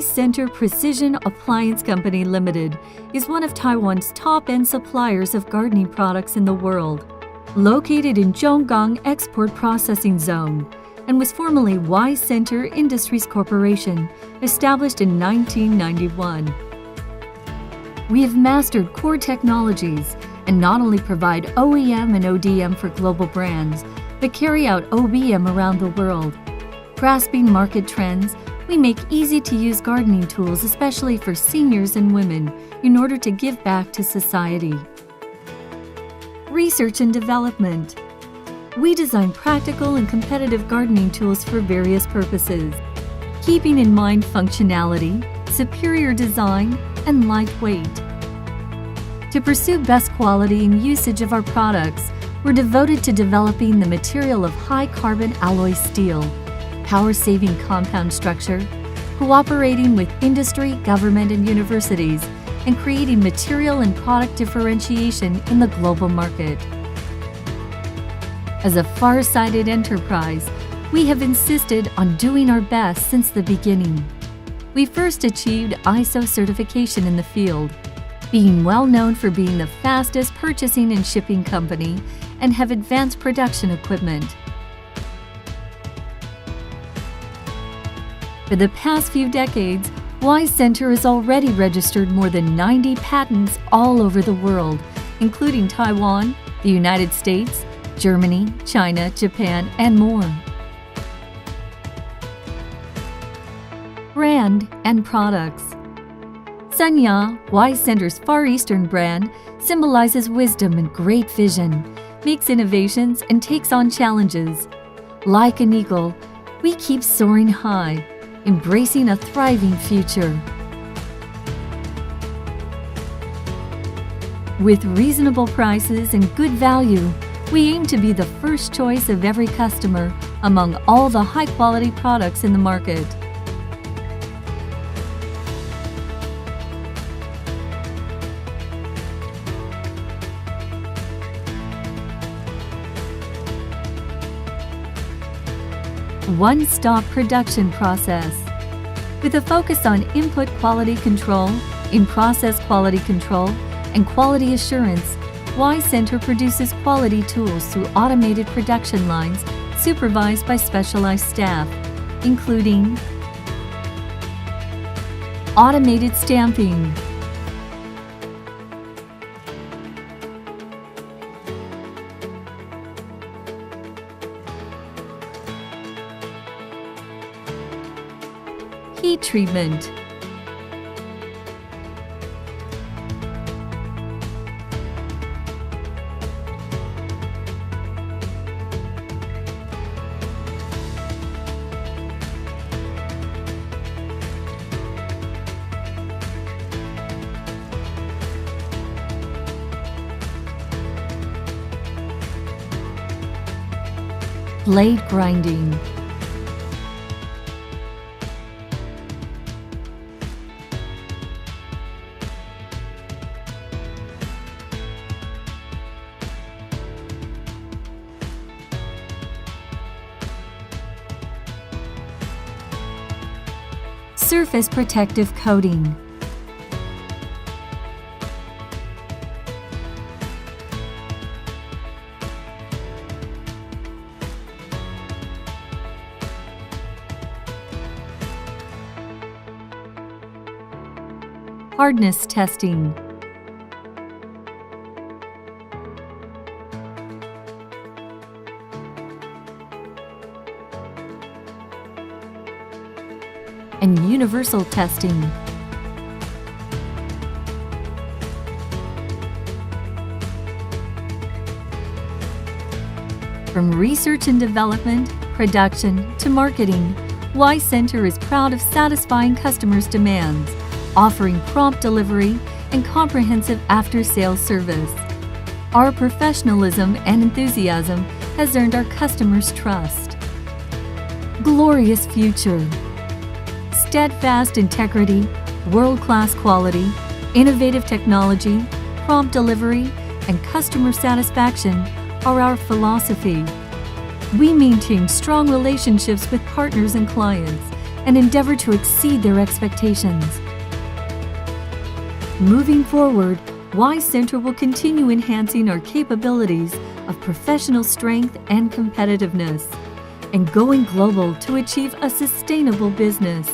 Center Precision Appliance Co. Limited is one of Taiwan's top-end suppliers of gardening products in the world. Located in Zhonggang Export Processing Zone and was formerly Center Industries Corporation, established in 1991. We have mastered core technologies and not only provide OEM and ODM for global brands, but carry out OBM around the world. Grasping market trends, we make easy-to-use gardening tools, especially for seniors and women, in order to give back to society. Research and development. We design practical and competitive gardening tools for various purposes, keeping in mind functionality, superior design, and lightweight. To pursue best quality and usage of our products, we're devoted to developing the material of high-carbon alloy steel, power-saving compound structure, cooperating with industry, government, and universities, and creating material and product differentiation in the global market. As a far-sighted enterprise, we have insisted on doing our best since the beginning. We first achieved ISO certification in the field, being well known for being the fastest purchasing and shipping company, and have advanced production equipment. For the past few decades, Center has already registered more than 90 patents all over the world, including Taiwan, the United States, Germany, China, Japan, and more. Brand and products. Sanya, Center's Far Eastern brand, symbolizes wisdom and great vision, makes innovations, and takes on challenges. Like an eagle, we keep soaring high, embracing a thriving future. With reasonable prices and good value, we aim to be the first choice of every customer among all the high-quality products in the market. One-stop production process. With a focus on input quality control, in-process quality control, and quality assurance, Center produces quality tools through automated production lines supervised by specialized staff, including automated stamping, heat treatment, blade grinding, surface protective coating, hardness testing, and universal testing. From research and development, production, to marketing, Center is proud of satisfying customers' demands, offering prompt delivery and comprehensive after-sales service. Our professionalism and enthusiasm has earned our customers' trust. Glorious future. Steadfast integrity, world-class quality, innovative technology, prompt delivery, and customer satisfaction are our philosophy. We maintain strong relationships with partners and clients, and endeavor to exceed their expectations. Moving forward, Y Center will continue enhancing our capabilities of professional strength and competitiveness, and going global to achieve a sustainable business.